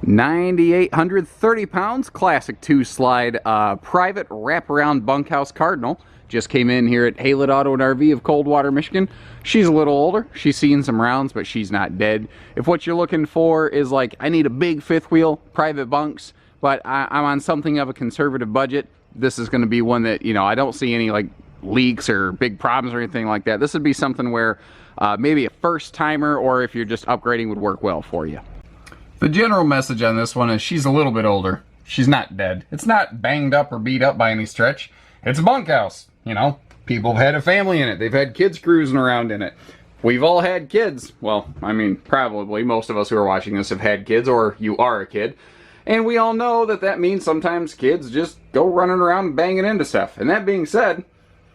9,830 pounds, classic 2-slide private wraparound bunkhouse Cardinal. Just came in here at Haylett Auto and RV of Coldwater, Michigan. She's a little older. She's seen some rounds, but she's not dead. If what you're looking for is like, I need a big fifth wheel, private bunks, but I'm on something of a conservative budget, this is going to be one that, you know, I don't see any like leaks or big problems or anything like that. This would be something where maybe a first timer, or if you're just upgrading, would work well for you. The general message on this one is she's a little bit older. She's not dead. It's not banged up or beat up by any stretch. It's a bunkhouse. You know, people have had a family in it. They've had kids cruising around in it. We've all had kids. Well, I mean, probably most of us who are watching this have had kids, or you are a kid. And we all know that that means sometimes kids just go running around and banging into stuff. And that being said,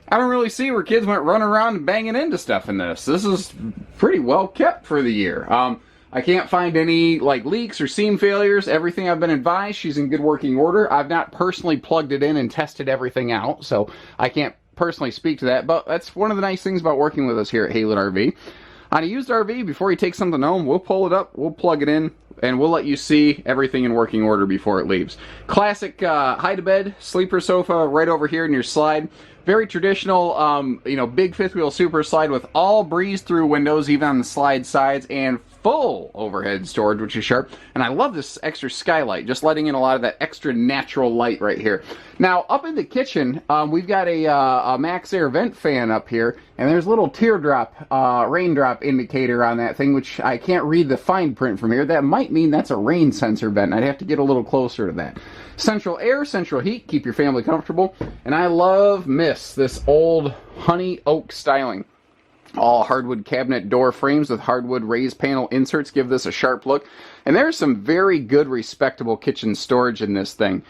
I don't really see where kids went running around and banging into stuff in this. This is pretty well kept for the year. I can't find any like leaks or seam failures. Everything I've been advised, she's in good working order. I've not personally plugged it in and tested everything out, so I can't personally speak to that, but that's one of the nice things about working with us here at Haylett RV. On a used RV, before you take something home, we'll pull it up, we'll plug it in, and we'll let you see everything in working order before it leaves. Classic hide-a-bed sleeper sofa right over here in your slide. Very traditional, you know, big fifth wheel super slide with all breeze-through windows, even on the slide sides, and full overhead storage, which is sharp. And I love this extra skylight, just letting in a lot of that extra natural light right here. Now, up in the kitchen, we've got a Max Air vent fan up here, and there's a little teardrop, raindrop indicator on that thing, which I can't read the fine print from here. That might mean that's a rain sensor vent. I'd have to get a little closer to that. Central air, central heat, keep your family comfortable. And I love this old honey oak styling. All hardwood cabinet door frames with hardwood raised panel inserts give this a sharp look. And there's some very good, respectable kitchen storage in this thing.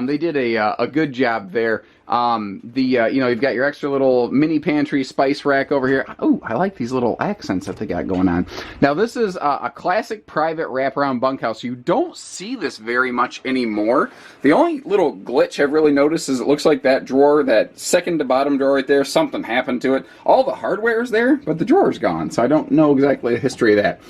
They did a good job there. You know, you've got your extra little mini pantry spice rack over here. Oh, I like these little accents that they got going on. Now, this is a classic private wraparound bunkhouse. You don't see this very much anymore. The only little glitch I've really noticed is it looks like that drawer, that second to bottom drawer right there, something happened to it. All the hardware is there, but the drawer's gone, so I don't know exactly the history of that.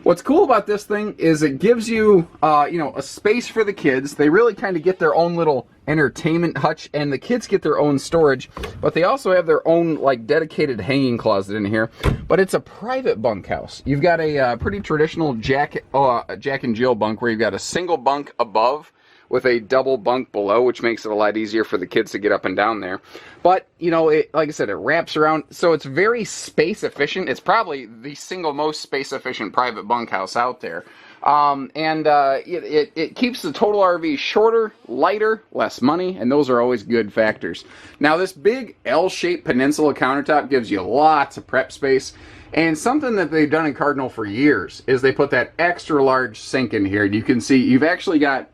What's cool about this thing is it gives you, you know, a space for the kids. They really kind of get their own little entertainment hutch, and the kids get their own storage, but they also have their own, like, dedicated hanging closet in here. But it's a private bunkhouse. You've got a pretty traditional Jack and Jill bunk where you've got a single bunk above with a double bunk below, which makes it a lot easier for the kids to get up and down there. But, you know, like I said, it wraps around, so it's very space efficient. It's probably the single most space efficient private bunkhouse out there. It keeps the total RV shorter, lighter, less money, and those are always good factors. Now, this big L-shaped peninsula countertop gives you lots of prep space. And something that they've done in Cardinal for years is they put that extra large sink in here. You can see you've actually got,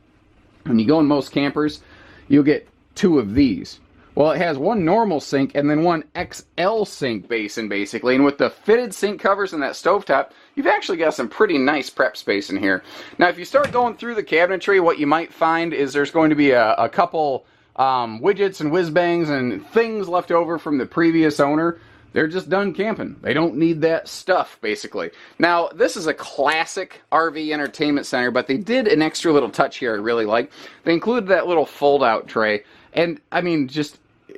when you go in most campers, you'll get two of these. Well, it has one normal sink and then one XL sink basin, basically. And with the fitted sink covers and that stovetop, you've actually got some pretty nice prep space in here. Now, if you start going through the cabinetry, what you might find is there's going to be a couple widgets and whiz-bangs and things left over from the previous owner. They're just done camping. They don't need that stuff, basically. Now, this is a classic RV entertainment center, but they did an extra little touch here I really like. They included that little fold-out tray. And, I mean,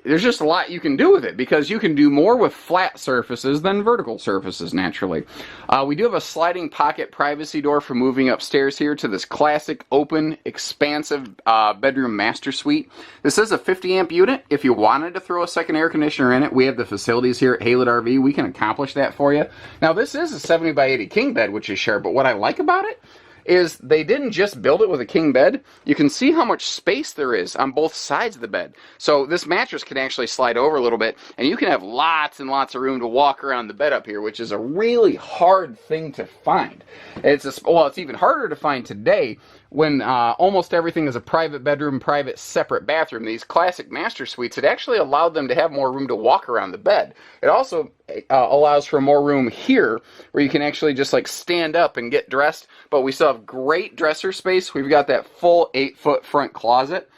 there's just a lot you can do with it, because you can do more with flat surfaces than vertical surfaces, naturally. We do have a sliding pocket privacy door for moving upstairs here to this classic, open, expansive bedroom master suite. This is a 50 amp unit. If you wanted to throw a second air conditioner in it, we have the facilities here at Haylett RV. We can accomplish that for you. Now, this is a 70 by 80 king bed, which is sharp, but what I like about it is they didn't just build it with a king bed. You can see how much space there is on both sides of the bed. So this mattress can actually slide over a little bit, and you can have lots and lots of room to walk around the bed up here, which is a really hard thing to find. Well, it's even harder to find today when almost everything is a private bedroom, private separate bathroom. These classic master suites, it actually allowed them to have more room to walk around the bed. It also allows for more room here where you can actually just like stand up and get dressed, but we still have great dresser space. We've got that full 8-foot front closet.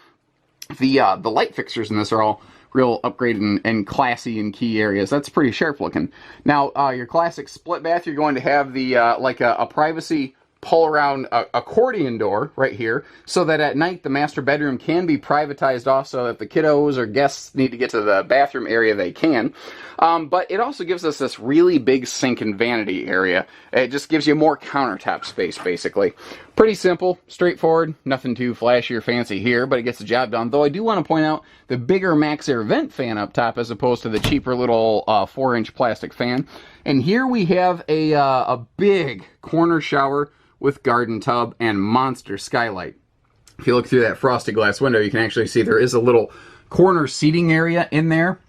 The light fixtures in this are all real upgraded and classy in key areas. That's pretty sharp looking. Now, your classic split bath, you're going to have the like a privacy pull around accordion door right here so that at night the master bedroom can be privatized off so that if the kiddos or guests need to get to the bathroom area, they can. But it also gives us this really big sink and vanity area. It just gives you more countertop space, basically. Pretty simple, straightforward, nothing too flashy or fancy here, but it gets the job done. Though I do want to point out the bigger Max Air vent fan up top as opposed to the cheaper little 4-inch plastic fan. And here we have a big corner shower with garden tub and monster skylight. If you look through that frosted glass window, you can actually see there is a little corner seating area in there.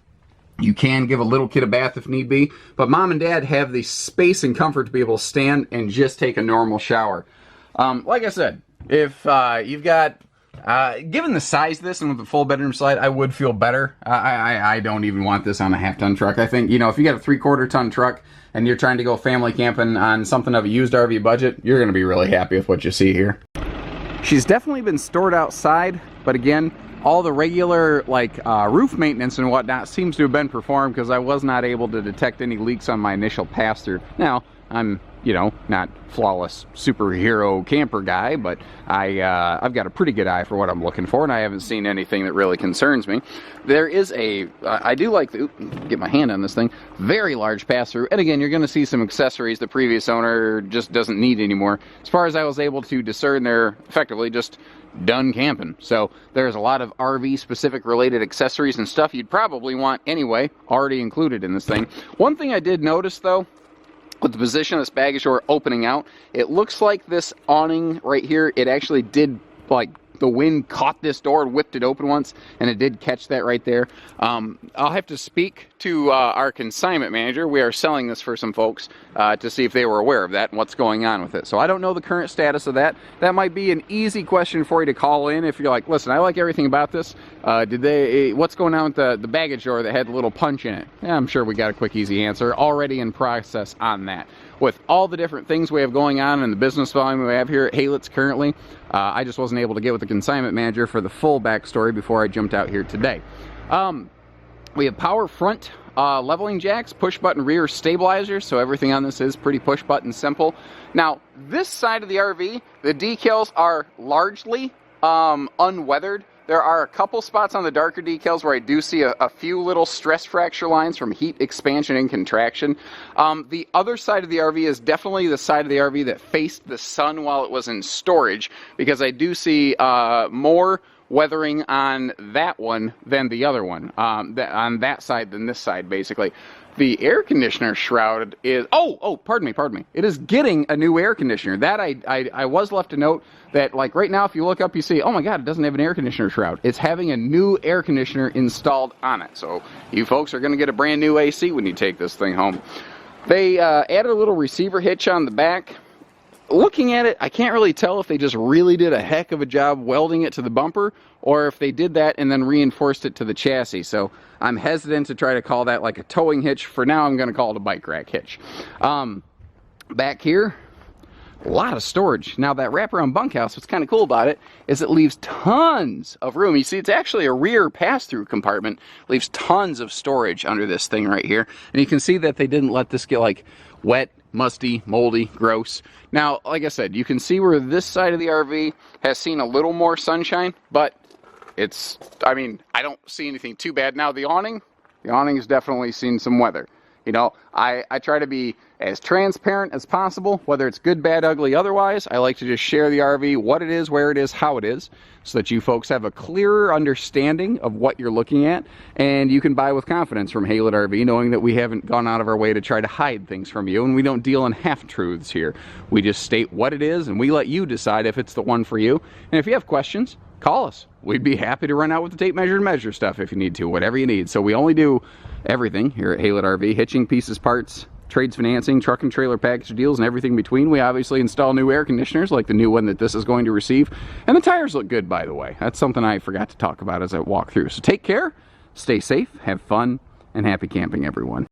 You can give a little kid a bath if need be, but mom and dad have the space and comfort to be able to stand and just take a normal shower. Like I said, if you've got, given the size of this and with the full bedroom slide, I would feel better. I don't even want this on a half-ton truck. I think, you know, if you got a 3/4-ton truck and you're trying to go family camping on something of a used RV budget, you're going to be really happy with what you see here. She's definitely been stored outside, but again, all the regular like roof maintenance and whatnot seems to have been performed because I was not able to detect any leaks on my initial pass-through. Now, I'm, you know, not flawless superhero camper guy, but I've got a pretty good eye for what I'm looking for, and I haven't seen anything that really concerns me. There is a, I do like the, get my hand on this thing, very large pass-through, and again, you're going to see some accessories the previous owner just doesn't need anymore. As far as I was able to discern, they're effectively just done camping. So there's a lot of RV specific related accessories and stuff you'd probably want anyway, already included in this thing. One thing I did notice though, with the position of this baggage door opening out, it looks like this awning right here, it actually did, like, the wind caught this door and whipped it open once, and it did catch that right there. I'll have to speak to our consignment manager. We are selling this for some folks to see if they were aware of that and what's going on with it. So I don't know the current status of that. That might be an easy question for you to call in if you're like, listen, I like everything about this. What's going on with the baggage door that had a little punch in it? Yeah, I'm sure we got a quick, easy answer already in process on that. With all the different things we have going on and the business volume we have here at Hitch currently, I just wasn't able to get with the consignment manager for the full backstory before I jumped out here today. We have power front leveling jacks, push button rear stabilizers, so everything on this is pretty push button simple. Now, this side of the RV, the decals are largely unweathered. There are a couple spots on the darker decals where I do see a few little stress fracture lines from heat expansion and contraction. The other side of the RV is definitely the side of the RV that faced the sun while it was in storage, because I do see more weathering on that one than the other one, on that side than this side, basically. The air conditioner shroud is, pardon me. It is getting a new air conditioner. That I was left to note that, like, right now, if you look up, you see, oh my God, it doesn't have an air conditioner shroud. It's having a new air conditioner installed on it. So you folks are going to get a brand new AC when you take this thing home. They added a little receiver hitch on the back. Looking at it, I can't really tell if they just really did a heck of a job welding it to the bumper, or if they did that and then reinforced it to the chassis. So I'm hesitant to try to call that like a towing hitch. For now, I'm going to call it a bike rack hitch. Back here, a lot of storage. Now, that wraparound bunkhouse, what's kind of cool about it is it leaves tons of room. You see, it's actually a rear pass-through compartment. Leaves tons of storage under this thing right here. And you can see that they didn't let this get, like, wet, musty, moldy, gross. Now, like I said, you can see where this side of the RV has seen a little more sunshine, but it's, I mean, I don't see anything too bad. Now, the awning has definitely seen some weather. You know, I try to be as transparent as possible, whether it's good, bad, ugly, otherwise. I like to just share the RV, what it is, where it is, how it is, so that you folks have a clearer understanding of what you're looking at, and you can buy with confidence from Hitch RV, knowing that we haven't gone out of our way to try to hide things from you, and we don't deal in half-truths here. We just state what it is, and we let you decide if it's the one for you. And if you have questions, call us. We'd be happy to run out with the tape measure and measure stuff if you need to, whatever you need. So we only do everything here at Hitch RV: hitching, pieces, parts, trades, financing, truck and trailer package deals, and everything between. We obviously install new air conditioners like the new one that this is going to receive. And the tires look good, by the way. That's something I forgot to talk about as I walk through. So take care, stay safe, have fun, and happy camping, everyone.